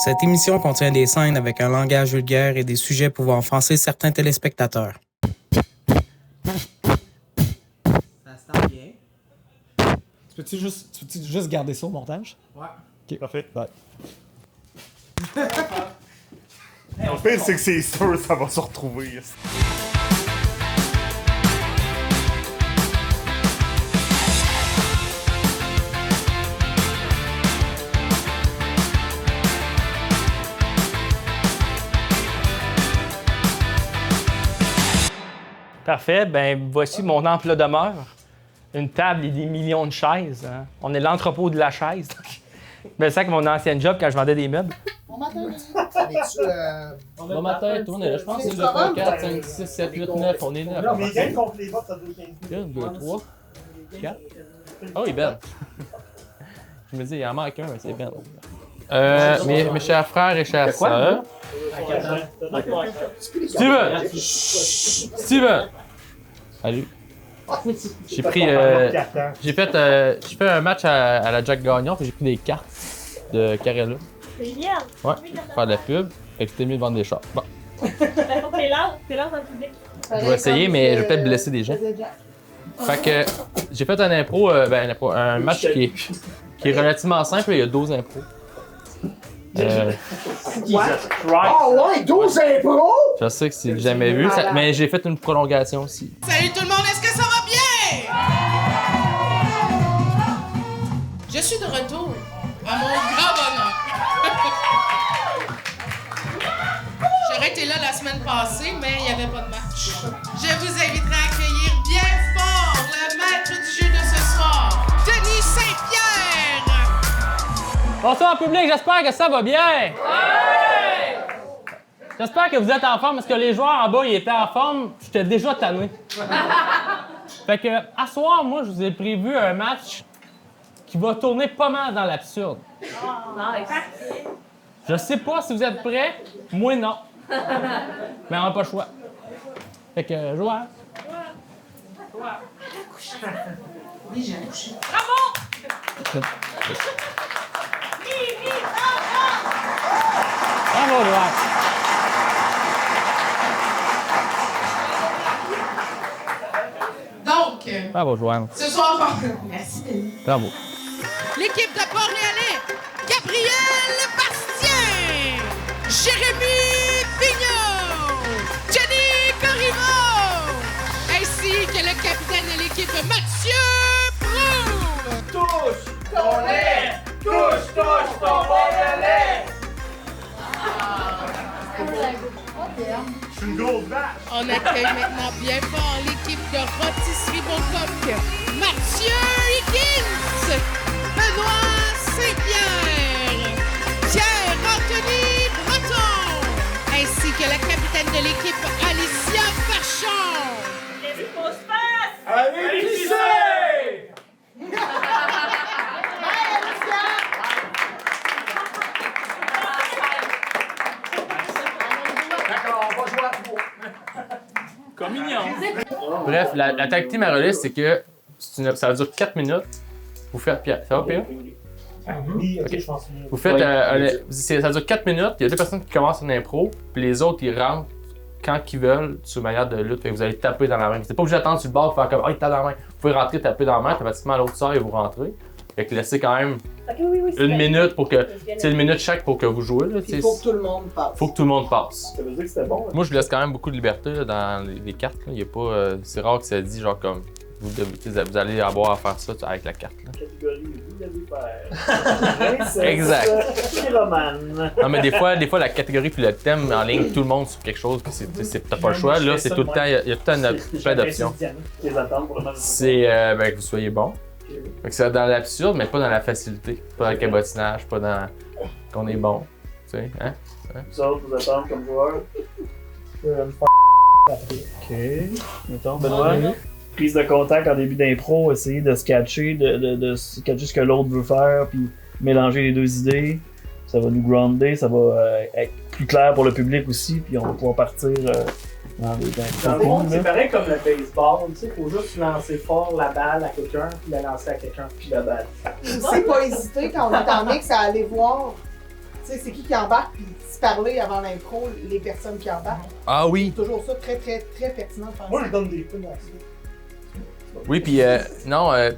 Cette émission contient des scènes avec un langage vulgaire et des sujets pouvant offenser certains téléspectateurs. Ça se sent bien. Tu peux-tu juste garder ça au montage? Ouais. Ok, parfait. Ouais. Le pire, c'est que c'est sûr, ça va se retrouver. Parfait. Ben voici mon emploi demeure. Une table et des millions de chaises. Hein. On est l'entrepôt de la chaise. Ben, c'est ça que mon ancien job quand je vendais des meubles. Bon matin, Bon matin, tout le monde est là. Je pense que c'est le 4, 5, 6, 7, 8, 9. On est 9. Non, mais gagne contre les votes, ça doit 15 1, 2, 3, 4. Oh, il est belle. Je me dis, il en manque un, mais c'est belle. Mes chers frères et chères sœurs. Steven! Salut. J'ai fait un match à la Jack Gagnon, puis j'ai pris des cartes de Carella. C'est bien! Ouais, pour faire de la pub. Fait que c'était mieux de vendre des chars. Bon. T'es là dans le public. Je vais essayer, mais je vais peut-être blesser des gens. Fait que j'ai fait un match qui est relativement simple, il y a 12 impros. Oh ouais, 12 impros! Je sais que c'est jamais vu, mais j'ai fait une prolongation aussi. Salut tout le monde, est-ce que ça va bien? Je suis de retour à mon grand bonheur. J'aurais été là la semaine passée, mais il n'y avait pas de match. Je vous inviterai à accueillir bien fort le maître du jeu de ce soir, Denis Saint-Pierre. Bonsoir public, j'espère que ça va bien! Ouais! J'espère que vous êtes en forme, parce que les joueurs en bas, ils étaient en forme, j'étais déjà tanné. Fait que, à soir, moi, je vous ai prévu un match qui va tourner pas mal dans l'absurde. Nice. Je sais pas si vous êtes prêts, moi non. Mais on n'a pas le choix. Fait que, joueur. Bravo, joueur. Donc, Bravo, joueur. ce soir, merci. Bravo. L'équipe de Port-Réalais, Gabriel Bastien, Jérémy Pignot, Jenny Corriveau, ainsi que le capitaine de l'équipe Mathieu Proulx. Touche ton lait! Touche ton Port-Réalais! Je suis une grosse vache! On accueille maintenant bien fort l'équipe de Rôtisserie Beaucoq, Mathieu Higgins, Benoît Saint-Pierre, Pierre-Anthony Breton, ainsi que la capitaine de l'équipe Alicia Farchon. Qu'est-ce qu'on se passe? Allez, lycée! D'accord, on va jouer à 3. Bref, la tag team à relais, c'est que ça dure 4 minutes. Vous faites. Pierre, ça va, Pierre? Oui, ok, je pense. Vous faites. Ça dure 4 minutes, il y a 2 personnes qui commencent une impro, puis les autres, ils rentrent quand ils veulent sur manière de lutte. Fait que vous allez taper dans la main. C'est pas obligé d'attendre sur le bord pour faire comme il tape dans la main. Vous pouvez rentrer, taper dans la main, automatiquement l'autre sort et vous rentrez. Fait que laissez quand même une minute pour que. C'est une minute chaque pour que vous jouez. Là, Il faut que tout le monde passe. faut que tout le monde passe. Ça veut dire que c'était bon. Moi, je laisse quand même beaucoup de liberté là, dans les cartes. Là. Il y a pas, c'est rare que ça dit genre comme vous allez avoir à faire ça avec la carte. Là. Catégorie, vous l'avez faire. Exact. Pyromane. Non, mais des fois, la catégorie puis le thème en ligne, tout le monde sur quelque chose, puis t'as pas le choix. Là, c'est tout le temps, il y a tout le temps plein d'options. C'est que vous soyez bon. Fait que c'est dans l'absurde, mais pas dans la facilité. Pas dans le cabotinage, pas dans qu'on est bon. Tu sais, hein? Vous autres, vous attendez comme joueur. Ok. Mettons, Benoît. Prise de contact en début d'impro, essayer de sketcher, de sketcher ce que l'autre veut faire, puis mélanger les deux idées. Ça va nous grounder, ça va être plus clair pour le public aussi, puis on va pouvoir partir dans le fond. C'est pareil comme le baseball, tu sais, faut juste lancer fort la balle à quelqu'un, puis la lancer à quelqu'un, puis la balle. C'est pas hésiter quand on est en mix à aller voir. Tu Tu sais, c'est qui embarque, puis se parler avant l'intro, les personnes qui embarquent. Ah oui. C'est toujours ça, très, très, très pertinent de faire Moi, ça. je donne des points. Oui, puis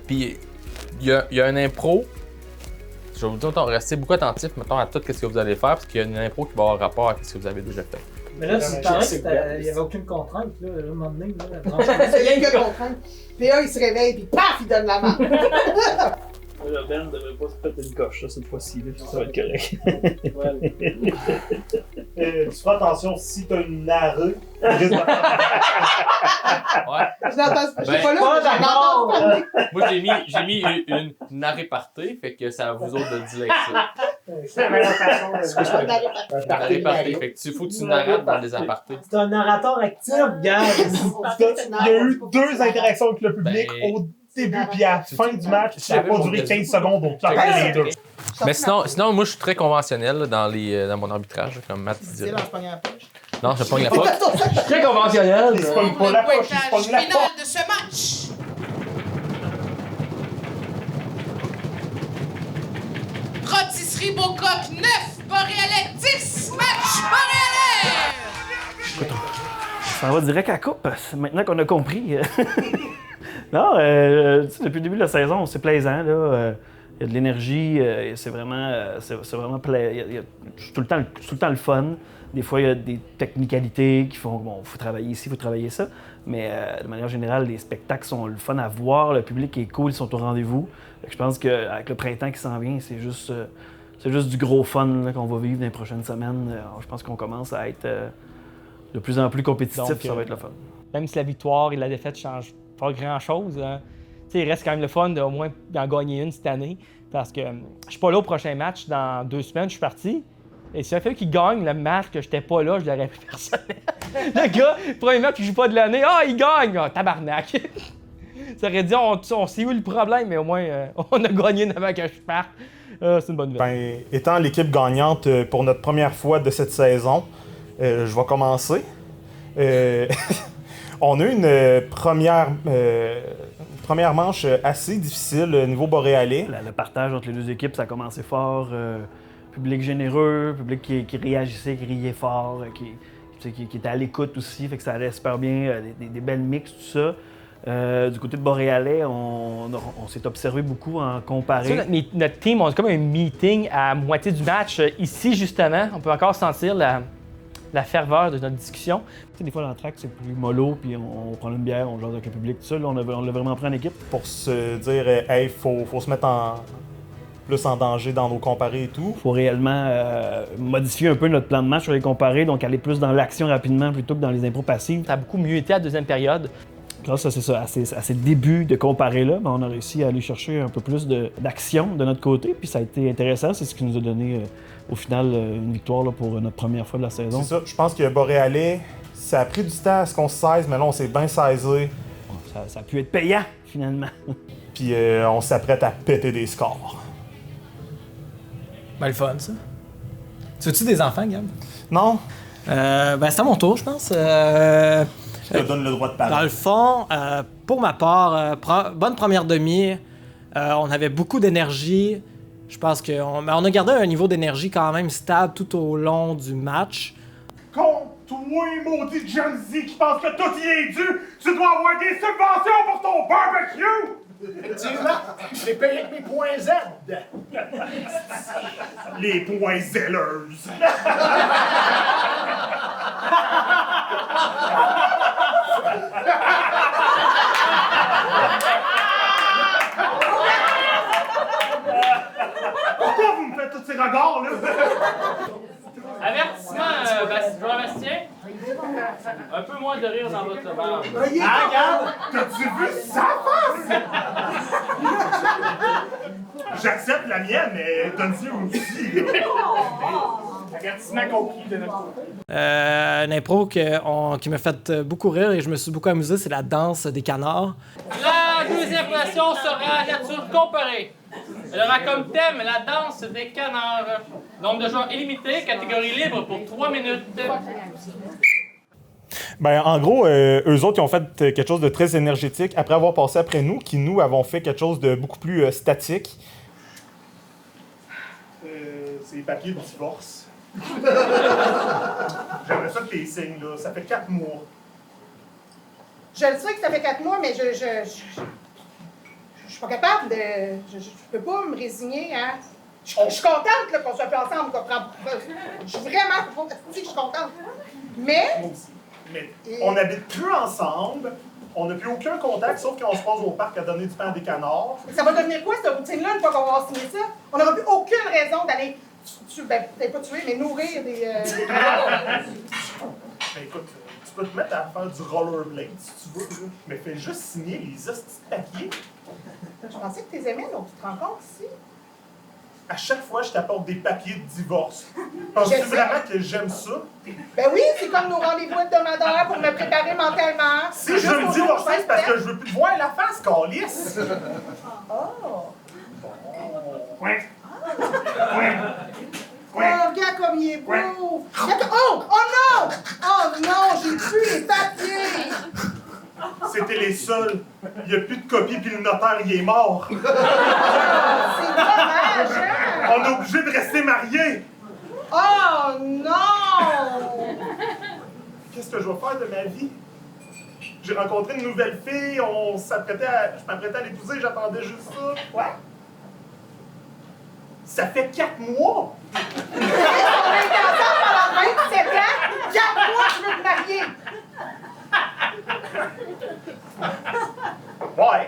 puis il y a un impro. Je vais vous dire, restez beaucoup attentifs mettons, à tout ce que vous allez faire, parce qu'il y a une impro qui va avoir rapport à ce que vous avez déjà fait. Mais là, c'est tu pareil, parlais qu'il n'y avait aucune contrainte, là, à un moment donné. Là, Il y a une contrainte. PA, il se réveille, puis paf, il donne la main. Le Ben ne devrait pas se péter une coche, là, cette fois-ci, là, ça va être correct. Tu fais attention si t'as une narrée. Ouais. Je l'entends, je suis Ben, pas là, mais j'en entends parler. Moi, j'ai mis une arrêt party, fait que c'est à vous autres de le dire avec ça. C'est la meilleure façon de Une arrêt party, fait que faut que tu narrates dans les apartés. C'est un narrateur actif, gars. Il y a eu 2 interactions avec le public Ben, au début puis à la fin du match. Ça n'a pas duré 15 secondes, donc tu as les deux. Mais sinon, moi, je suis très conventionnel là, dans mon arbitrage, comme Matt C'est dirait. là, je pogne la poche. Non, je pogne la faute. Je suis très conventionnel. Il se pogne pas la poche, il se pogne la Final poche. de ce match. Rôtisserie Beaucoq 9, Boréalais 10, match Boréalais! Ça va direct à la coupe, c'est maintenant qu'on a compris. Non, tu sais, depuis le début de la saison, c'est plaisant. Là. Il y a de l'énergie, c'est vraiment tout le temps le fun. Des fois, il y a des technicalités qui font bon, faut travailler ici, faut travailler ça. Mais de manière générale, les spectacles sont le fun à voir, le public est cool, ils sont au rendez-vous. Je pense qu'avec le printemps qui s'en vient, c'est juste du gros fun là, qu'on va vivre dans les prochaines semaines. Je pense qu'on commence à être de plus en plus compétitif, Donc, ça va être le fun. Même si la victoire et la défaite ne changent pas grand-chose, il reste quand même le fun d'au moins d'en gagner une cette année. Parce que je suis pas là au prochain match. Dans 2 semaines, je suis parti. Et s'il a fallu qu'il gagne le match que j'étais pas là, je l'aurais pris personnel. Le gars, premier match qui joue pas de l'année, il gagne! Ah, tabarnak! Ça aurait dit, on sait où le problème, mais au moins, on a gagné avant que je parte. C'est une bonne nouvelle. Ben, étant l'équipe gagnante pour notre première fois de cette saison, je vais commencer. On a eu une première manche assez difficile niveau boréalais. Le partage entre les deux équipes, ça a commencé fort. Public généreux, public qui réagissait, qui riait fort, qui était à l'écoute aussi, fait que ça allait super bien, des belles mix, tout ça. Du côté de Boréalais, on s'est observé beaucoup en comparé. Ça, notre team, on a comme un meeting à moitié du match. Ici, justement, on peut encore sentir la ferveur de notre discussion. Tu sais, des fois, dans le track, c'est plus mollo, puis on prend une bière, on jase avec le public, tout ça. Là, on l'a vraiment pris en équipe. Pour se dire, hey, faut se mettre plus en danger dans nos comparés et tout. Il faut réellement modifier un peu notre plan de match sur les comparés, donc aller plus dans l'action rapidement plutôt que dans les impros passives. Ça a beaucoup mieux été à la deuxième période. Grâce à ces débuts de comparés-là, on a réussi à aller chercher un peu plus d'action de notre côté, puis ça a été intéressant. C'est ce qui nous a donné, au final, une victoire là, pour notre première fois de la saison. C'est ça. Je pense que Boréalais, ça a pris du temps à ce qu'on se saise, mais là, on s'est bien saisé. Ça a pu être payant, finalement. Puis on s'apprête à péter des scores. Ben, le fun, ça. Tu veux-tu des enfants, Gab? Non? Ben, c'est à mon tour, je pense. Je te donne le droit de parler. Dans le fond, pour ma part, bonne première demi. On avait beaucoup d'énergie. Je pense qu'on a gardé un niveau d'énergie quand même stable tout au long du match. Contre toi, maudit Gen Z qui pense que tout y est dû, tu dois avoir des subventions pour ton barbecue! Effectivement, je l'ai payé avec mes points Z. Les points zelleuses. Pourquoi vous me faites tous ces regards, là? Avertissement, joueur Bastien. Un peu moins de rire dans votre barbe. Ah, regarde! T'as-tu vu sa face? J'accepte la mienne, mais donne-y aussi, là. Avertissement compris de notre côté. Une impro qui m'a fait beaucoup rire et je me suis beaucoup amusé, c'est la danse des canards. La deuxième version sera nature comparée. Elle aura comme thème la danse des canards. Nombre de joueurs illimité, catégorie libre pour 3 minutes. Ben, en gros, eux autres, ils ont fait quelque chose de très énergétique après avoir passé après nous, qui nous avons fait quelque chose de beaucoup plus statique. C'est les papiers de divorce. J'aimerais ça que les signes, là. Ça fait 4 mois. Je le sais que ça fait 4 mois, mais je suis pas capable de... Je peux pas me résigner, hein. Je suis contente là, qu'on soit plus ensemble. Je suis vraiment... Je suis contente. Mais... Moi aussi. Mais on n'habite plus ensemble. On n'a plus aucun contact, sauf quand on se pose au parc à donner du pain à des canards. Ça va devenir quoi, cette routine-là, une fois qu'on va avoir signé ça? On n'aura plus aucune raison d'aller... Ben, peut-être pas tuer, mais nourrir des canards. Ben écoute, tu peux te mettre à faire du rollerblade si tu veux, là. Mais fais juste signer les hosties de papier. Je pensais que tu les aimais, donc tu te rends compte ici? À chaque fois, je t'apporte des papiers de divorce. Penses-tu vraiment que j'aime ça? Ben oui, c'est comme nos rendez-vous hebdomadaires pour me préparer mentalement. Si je veux me divorcer, c'est parce que je veux plus te voir la face, câlisse! Oh! Ouais. Oh, regarde comme il est beau! Regarde... Oh! Oh non! Oh non, j'ai plus les papiers! C'était les seuls. Il n'y a plus de copie, puis le notaire, il est mort. C'est dommage, hein? On est obligé de rester mariés. Oh non! Qu'est-ce que je vais faire de ma vie? J'ai rencontré une nouvelle fille, je m'apprêtais à l'épouser, j'attendais juste ça. Ouais? Ça fait 4 mois! On a été ensemble pendant 27 ans! 4 mois, je veux me marier! Ouais.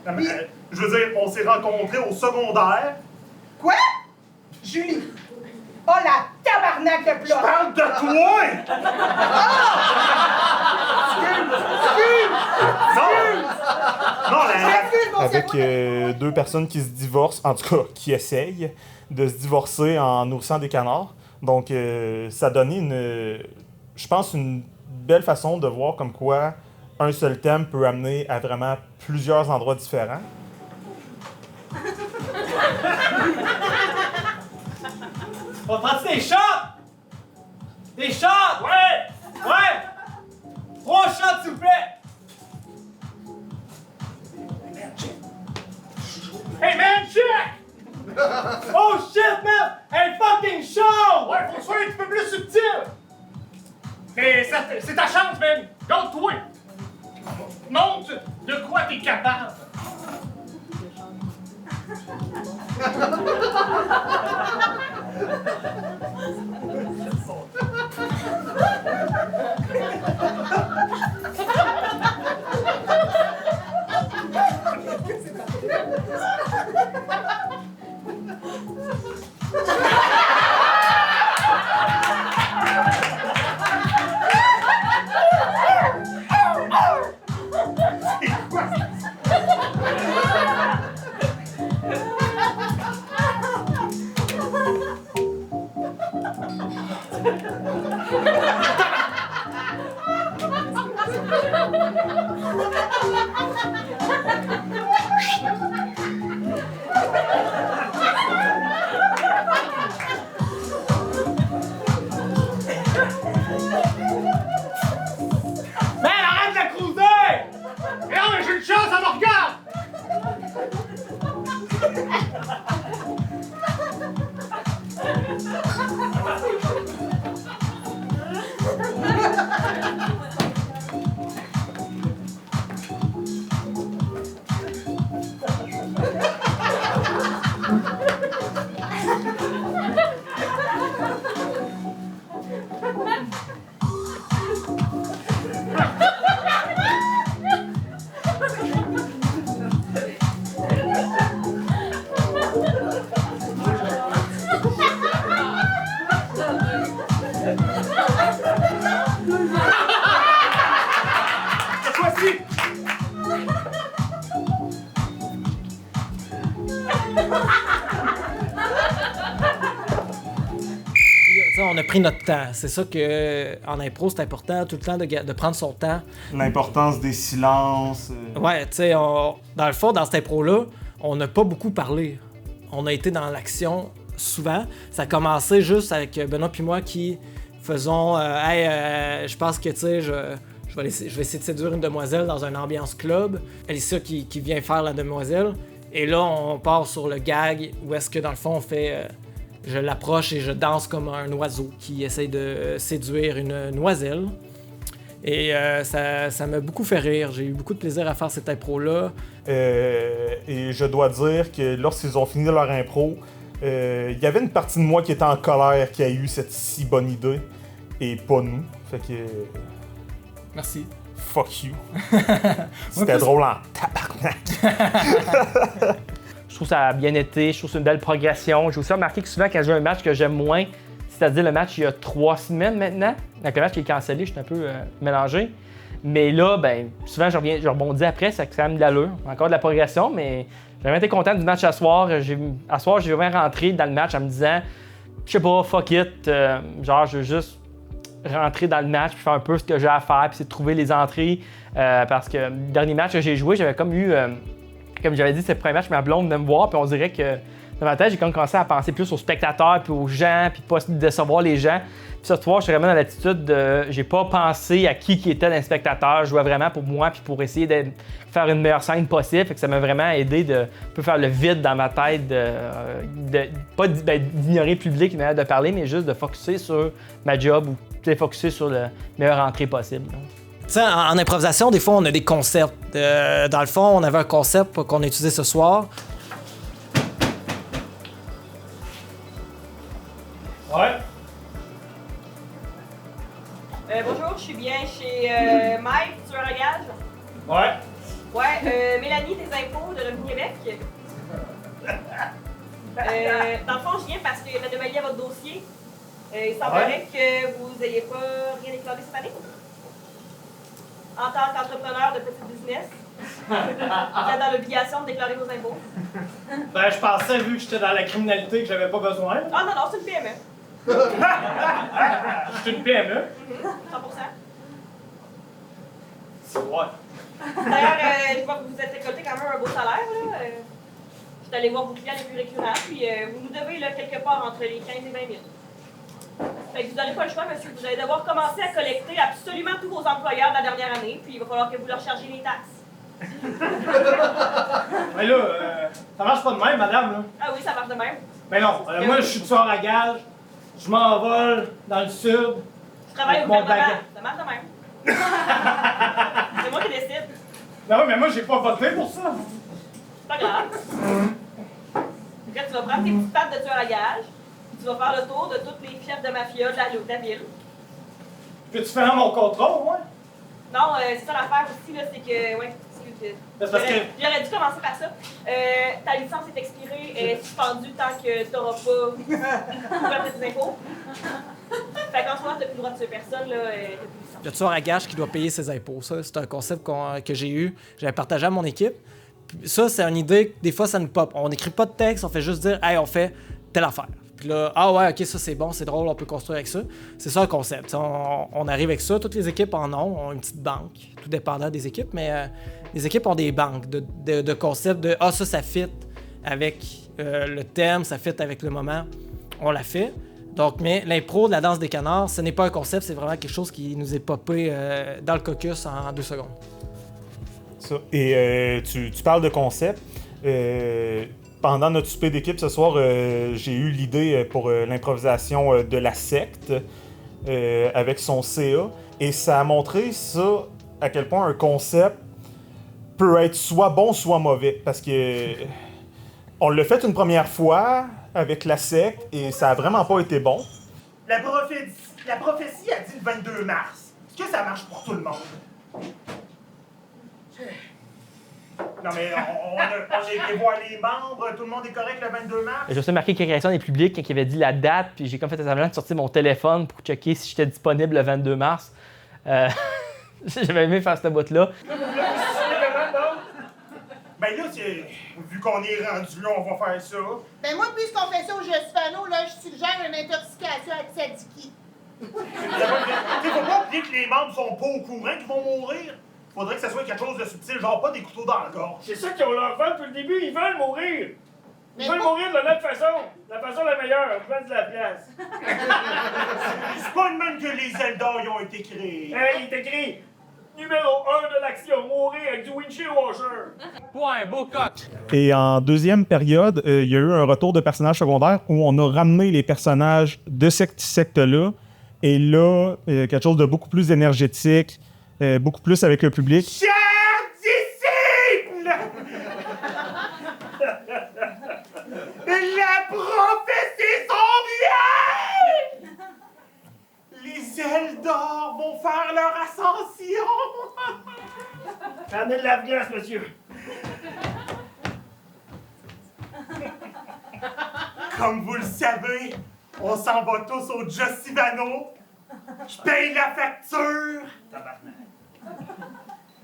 Non, mais, je veux dire, on s'est rencontrés au secondaire. Quoi? Julie! Oh la tabarnak de Je plat! parle de toi! Non, Avec 2 personnes qui se divorcent, en tout cas, qui essayent de se divorcer en nourrissant des canards. Donc, ça donnait je pense, une belle façon de voir comme quoi un seul thème peut amener à vraiment plusieurs endroits différents. On va prendre des shots! Des shots! Ouais! Ouais! 3 shots, s'il vous plaît! Hey man, check! Oh shit, man! Hey fucking show! Ouais, faut que tu sois un petit peu plus subtil! Mais c'est ta chance, man! Garde-toi! Montre de quoi t'es capable! On a pris notre temps. C'est ça que en impro, c'est important tout le temps de prendre son temps. L'importance des silences. Ouais, tu sais, dans le fond, dans cette impro-là, on n'a pas beaucoup parlé. On a été dans l'action souvent. Ça a commencé juste avec Benoît puis moi qui faisons je pense que, tu sais, je vais essayer de séduire une demoiselle dans une ambiance club. Alicia qui vient faire la demoiselle. Et là, on part sur le gag où est-ce que, dans le fond, on fait... je l'approche et je danse comme un oiseau qui essaye de séduire une noiselle. Et ça m'a beaucoup fait rire. J'ai eu beaucoup de plaisir à faire cette impro-là. Et je dois dire que lorsqu'ils ont fini leur impro, il y avait une partie de moi qui était en colère qui a eu cette si bonne idée. Et pas nous. Fait que... Merci. Fuck you. C'était drôle en tabarnak. Je trouve que ça a bien été, je trouve que c'est une belle progression. J'ai aussi remarqué que souvent quand j'ai un match que j'aime moins, c'est-à-dire le match il y a 3 semaines maintenant, avec le match qui est cancellé, je suis un peu mélangé. Mais là, ben, souvent je rebondis après, ça a quand même de l'allure. Encore de la progression, mais j'ai vraiment été content du match à soir. À soir, j'ai vraiment rentré dans le match en me disant, je sais pas, fuck it, genre je veux juste rentrer dans le match puis faire un peu ce que j'ai à faire, puis c'est de trouver les entrées. Parce que le dernier match que j'ai joué, j'avais comme eu, comme j'avais dit, c'est le premier match, ma blonde venait me voir, puis on dirait que dans ma tête, j'ai comme commencé à penser plus aux spectateurs, puis aux gens, puis pas décevoir les gens. Puis ce soir, je suis vraiment dans l'attitude de, j'ai pas pensé à qui était dans les spectateurs, je jouais vraiment pour moi, puis pour essayer de faire une meilleure scène possible. Fait que ça m'a vraiment aidé de faire le vide dans ma tête, pas d'ignorer le public, mais de parler, mais juste de focusser sur ma job ou focusser sur la meilleure entrée possible. Tu sais, en improvisation, des fois, on a des concepts. Dans le fond, on avait un concept qu'on a utilisé ce soir. Ouais. Bonjour, je suis bien chez Mike, tueur à gage. Ouais. Ouais, Mélanie des impôts de Revenu Québec. Dans le fond, je viens parce qu'il y a une anomalie à votre dossier. Il semblerait que vous n'ayez pas rien déclaré cette année. En tant qu'entrepreneur de petit business, vous êtes dans l'obligation de déclarer vos impôts. Ben, je pensais, vu que j'étais dans la criminalité, que j'avais pas besoin. Ah non, c'est une PME. C'est une PME. 100%. C'est ouais. D'ailleurs, je vois que vous êtes récolté quand même un beau salaire. Là. Je suis allé voir vos clients les plus récurrents, puis vous nous devez là, quelque part entre les 15 et 20 000. Fait que vous n'aurez pas le choix, monsieur. Vous allez devoir commencer à collecter absolument tous vos employeurs de la dernière année, puis il va falloir que vous leur chargiez les taxes. Mais là, ça marche pas de même, madame, là. Ah oui, ça marche de même. Mais non, moi, je suis tueur à gage. Je m'envole dans le sud. Je travaille au avec mon gouvernement. baguette. Ça marche de même. C'est moi qui décide. Ben oui, mais moi, j'ai pas voté pour ça. C'est pas grave. Après, tu vas prendre tes petites pattes de tueur à gage, puis tu vas faire le tour de tous les chefs de mafia de la ville. Peux-tu faire mon contrôle, moi? Non, c'est ça l'affaire aussi, là, c'est que. Ouais, excuse. C'est parce que. J'aurais dû commencer par ça. Ta licence est expirée, elle est suspendue tant que tu n'auras pas couvert tes impôts. Fait qu'en ce moment, tu n'as plus le droit de tuer personne, là. Le tueur à gage qui doit payer ses impôts. Ça, c'est un concept que j'ai eu. J'avais partagé à mon équipe. Puis ça, c'est une idée, des fois, ça nous pop. On n'écrit pas de texte, on fait juste dire « Hey, on fait telle affaire ». Puis là, ah ouais, ok, ça c'est bon, c'est drôle, on peut construire avec ça. C'est ça le concept. On arrive avec ça. Toutes les équipes ont une petite banque, tout dépendant des équipes, mais les équipes ont des banques de concepts de « Ah, ça fit avec le thème, ça fit avec le moment ». On l'a fait. Donc, mais l'impro de la danse des canards, ce n'est pas un concept, c'est vraiment quelque chose qui nous est popé dans le caucus en 2 secondes. Ça. Et tu parles de concept. Pendant notre souper d'équipe ce soir, j'ai eu l'idée pour l'improvisation de la secte avec son CA. Et ça a montré ça, à quel point un concept peut être soit bon, soit mauvais. Parce que on l'a fait une première fois avec la secte et ça a vraiment pas été bon. La prophétie a dit le 22 mars. Est-ce que ça marche pour tout le monde? Non, mais on a été voir les membres, tout le monde est correct le 22 mars? J'ai aussi marqué quelques réactions des publics quand il avait dit la date, puis j'ai comme fait semblant de sortir mon téléphone pour checker si j'étais disponible le 22 mars. J'avais aimé faire cette boîte-là. Ben là, vu qu'on est rendu là, on va faire ça. Ben moi, puisqu'on fait ça au Josfano, là, je suggère une intoxication avec Sadiki. Faut pas oublier que les membres sont pas au courant qu'ils vont mourir. Faudrait que ça soit quelque chose de subtil, genre pas des couteaux dans le gorge. C'est ça qu'ils ont leur fait depuis le début, ils veulent mourir. Ils veulent pas- mourir de notre façon. La façon la meilleure, prendre de la place. C'est pas de même que les Eldar y ont été créés. Hey, il est écrit Numéro 1 de l'action, mourir avec du windshield washer. Point, beau coq. Et en deuxième période, il y a eu un retour de personnages secondaires où on a ramené les personnages de cette secte-là. Et là, quelque chose de beaucoup plus énergétique, beaucoup plus avec le public. Chers disciples! La prophétie s'en vient! Les ailes d'or vont faire leur ascension! Ramenez de la glace, monsieur. Comme vous le savez, on s'en va tous au Jossivano. Je paye la facture.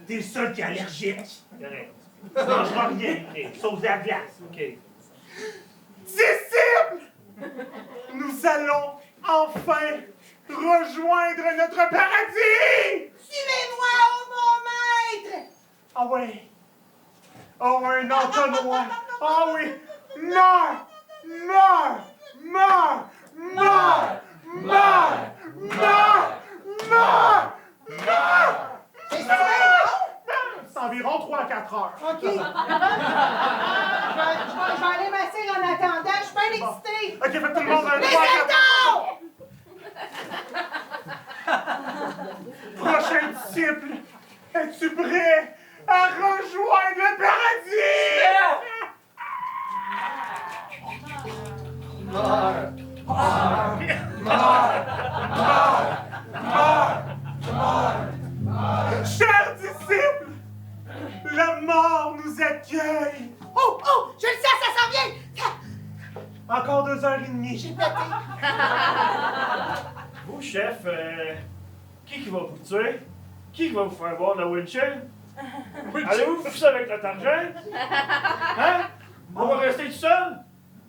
T'es sûr qu'il est allergique? Correct. Tu mangeras rien, sauf de la glace. OK. Disciples! Nous allons enfin rejoindre notre paradis! Suivez-moi, ô mon maître! Ah ouais. Oh, un entonnoir. Ah oui. Meurs! Meurs! Meurs! Meurs! Meurs! Meurs! Meurs! Meurs! C'est environ 3 à 4 heures. OK. Je vais aller m'asseoir en attendant. Je suis bien excitée. OK, fait que tout le monde a un Les 3 à 4 aidants! Prochain disciple, es-tu prêt à rejoindre le paradis? Chers disciples, la mort nous accueille. Oh, oh, je le sais, ça s'en vient! Encore 2h30. J'ai pété. Vous, chef, qui va vous tuer? Qui va vous faire boire de la windshield? Allez-vous faire ça avec notre argent? Hein? On va rester tout seul?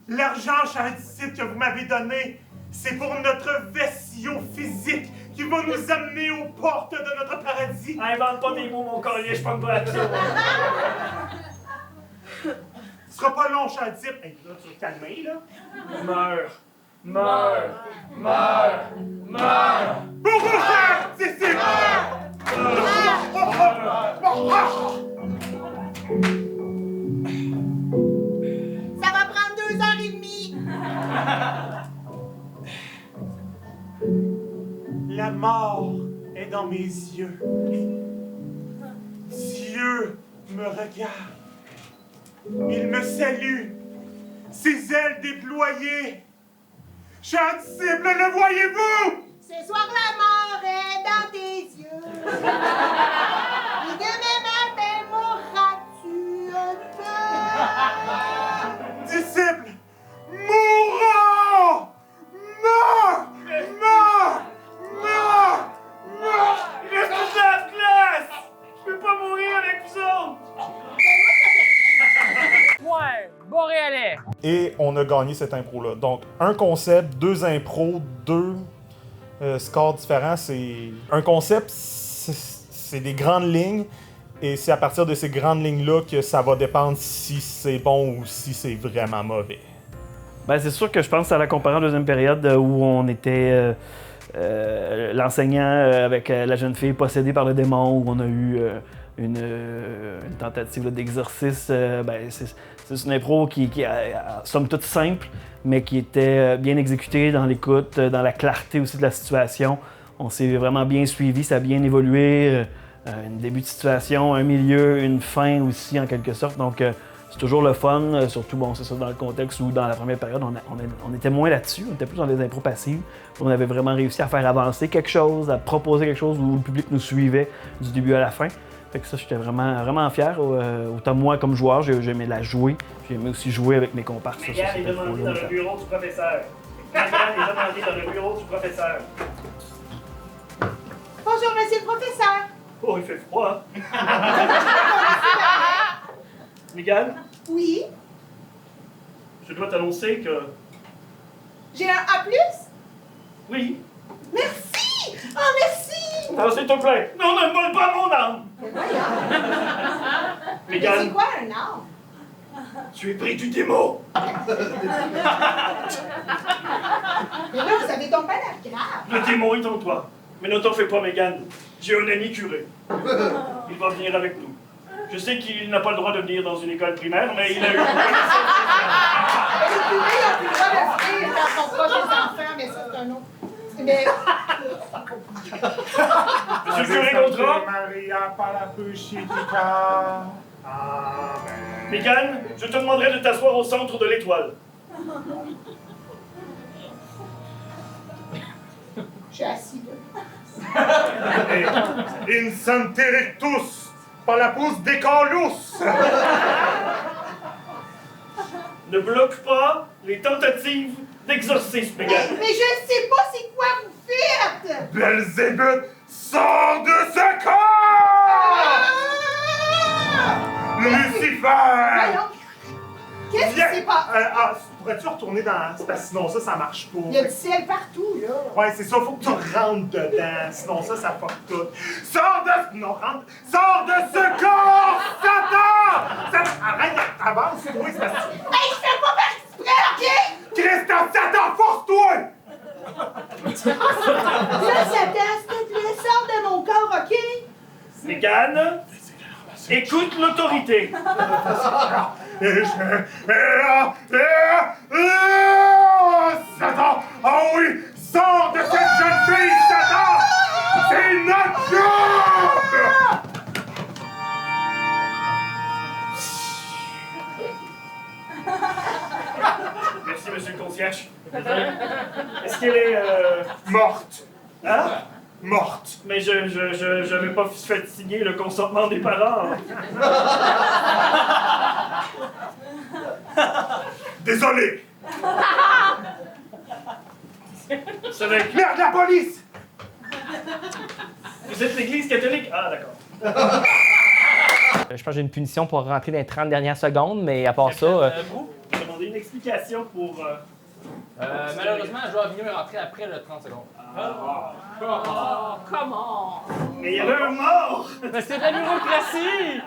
L'argent, chers disciples, que vous m'avez donné, c'est pour notre vession physique qui va nous amener aux portes de notre paradis. Invente pas des mots, mon collier, je prends pas à ça. Ce sera pas long, chers disciples. Hey, là, tu vas te calmer, là. Meurs! Meurs! Meurs! Meurs! Pour vous, chers disciples! Ça va prendre 2h30. La mort est dans mes yeux. Dieu me regarde. Il me salue. Ses ailes déployées. Chers disciples, le voyez-vous? Ce soir, la mort est dans tes yeux. Et demain matin, mourras-tu un peu. Disciples, mourons! Meurs! Meurs! Meurs! Meurs! Reste de la glace! Je peux pas mourir avec vous autres! Point, Boréalais. Et on a gagné cette impro-là. Donc, un concept, 2 impros, 2 scores différents. C'est un concept, c'est des grandes lignes. Et c'est à partir de ces grandes lignes-là que ça va dépendre si c'est bon ou si c'est vraiment mauvais. Ben, c'est sûr que je pense à la comparer en deuxième période où on était l'enseignant avec la jeune fille possédée par le démon, où on a eu une tentative là, d'exorcisme. Ben, c'est une impro qui est somme toute simple, mais qui était bien exécutée dans l'écoute, dans la clarté aussi de la situation. On s'est vraiment bien suivi, ça a bien évolué. Un début de situation, un milieu, une fin aussi en quelque sorte. Donc c'est toujours le fun, surtout bon, c'est ça dans le contexte où dans la première période on était moins là-dessus, on était plus dans des impros passives. On avait vraiment réussi à faire avancer quelque chose, à proposer quelque chose où le public nous suivait du début à la fin. Fait que ça, j'étais vraiment fier. Autant moi comme joueur, j'aimais la jouer. J'aimais aussi jouer avec mes comparses. Mégane est demandé dans le bureau du professeur. Mégane est demandé dans le bureau du professeur. Bonjour, monsieur le professeur. Oh, il fait froid. Mégane, Oui, je dois t'annoncer que... j'ai un A+. Oui. Merci! Oh, merci! Alors, s'il te plaît, non, ne vole pas mon âme! Mais c'est Mégane, quoi un arme? tu es pris du démon! Mais là, vous avez tombé à la grave. Le démon est en toi. Mais ne t'en fais pas, Mégane. J'ai un ami curé. Il va venir avec nous. Je sais qu'il n'a pas le droit de venir dans une école primaire, mais il a eu une connaissance. Les curés ont plus le droit de venir quand on proche des enfants, mais ça, c'est un autre. Mais. Monsieur le curé Gontran. Maria Palapuchitica. Amen. Mégane, je te demanderai de t'asseoir au centre de l'étoile. J'ai assis là. In Santerectus Palapus Decalus. Ne bloque pas les tentatives d'exorcisme, Mégane. Mais je ne sais pas c'est quoi vous faites! Belzébuth, sors de ce corps! Lucifer! Voyons! Qu'est-ce qui s'est passé? Pourrais-tu retourner dans... C'est parce que sinon ça marche pas. Il y a du ciel partout, là. Ouais, c'est ça, faut que tu rentres dedans, sinon ça fuck tout. Sors de... Non, rentre... Sors de ce corps, Satan! Arrête, avance, toi, c'est parce que... Hey, je fais pas par exprès, OK? Christophe, Satan, force-toi! Là, Satan, s'il te plaît, sors de mon corps, OK? Mégane, écoute l'autorité. Satan! Oh oui! Sors de cette jeune fille, Satan! C'est notre job! Merci, monsieur le concierge. Est-ce qu'elle est Morte! Hein? Morte! Mais je n'avais pas fait signer le consentement des parents. Désolé! C'est avec... Merde, la police! Vous êtes l'église catholique? Ah, d'accord. Je pense que j'ai une punition pour rentrer dans les 30 dernières secondes, mais à part ça. Vous, j'ai demandé une explication pour. Malheureusement, je dois venir rentrer après le 30 secondes. Comment? Mais il y en a un mort! Mais c'est de la bureaucratie!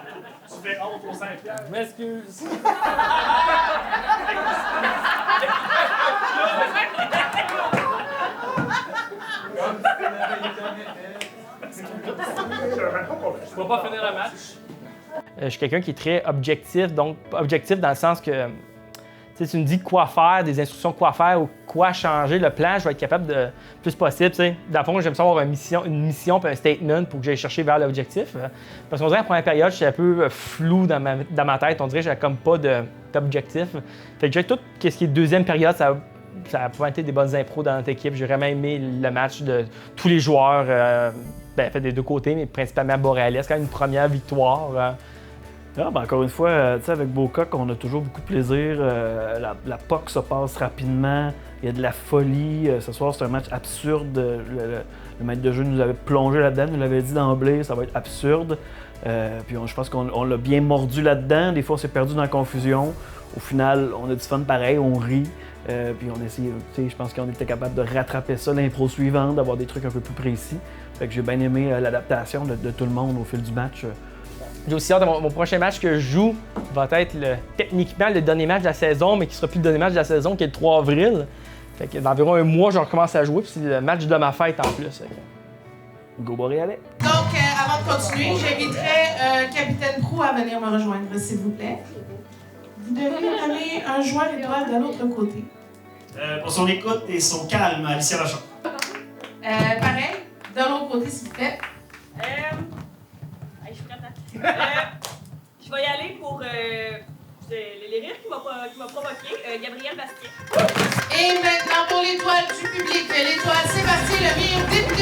Tu fais honte au Saint-Pierre. Je m'excuse. Je peux pas finir le match. Je suis quelqu'un qui est très objectif, donc objectif dans le sens que tu me dis quoi faire, des instructions quoi faire ou quoi changer, le plan, je vais être capable de le plus possible. T'sais. Dans le fond, j'aime ça avoir une mission et un statement pour que j'aille chercher vers l'objectif. Parce qu'on dirait que la première période, j'étais un peu flou dans ma tête. On dirait que j'avais comme pas d'objectif. Fait que j'ai tout ce qui est deuxième période, ça a pas été des bonnes impros dans notre équipe. J'ai vraiment aimé le match de tous les joueurs, fait des deux côtés, mais principalement Borealis. Quand même une première victoire. Encore une fois, avec Beaucoq, on a toujours beaucoup de plaisir. La POC se passe rapidement. Il y a de la folie. Ce soir, c'est un match absurde. Le maître de jeu nous avait plongé là-dedans, nous l'avait dit d'emblée, ça va être absurde. Puis je pense qu'on l'a bien mordu là-dedans. Des fois, on s'est perdu dans la confusion. Au final, on a du fun pareil, on rit. Puis on essaie, je pense qu'on était capable de rattraper ça l'impro suivante, d'avoir des trucs un peu plus précis. Fait que j'ai bien aimé l'adaptation de tout le monde au fil du match. J'ai aussi hâte de mon prochain match que je joue va être techniquement le dernier match de la saison, mais qui sera plus le dernier match de la saison, qui est le 3 avril. Fait que dans environ un mois, je recommence à jouer, puis c'est le match de ma fête en plus. Go Boréalais! Donc, avant de continuer, j'inviterai Capitaine Prou à venir me rejoindre, s'il vous plaît. Vous devez donner un joueur étoile de l'autre côté. Pour son écoute et son calme, Alicia Vachon. Pareil, de l'autre côté, s'il vous plaît. Je suis prête, hein? Je vais y aller pour les rires qui m'a provoqué, Gabriel Bastien. Et maintenant pour l'étoile du public, l'étoile Sébastien Lemire, député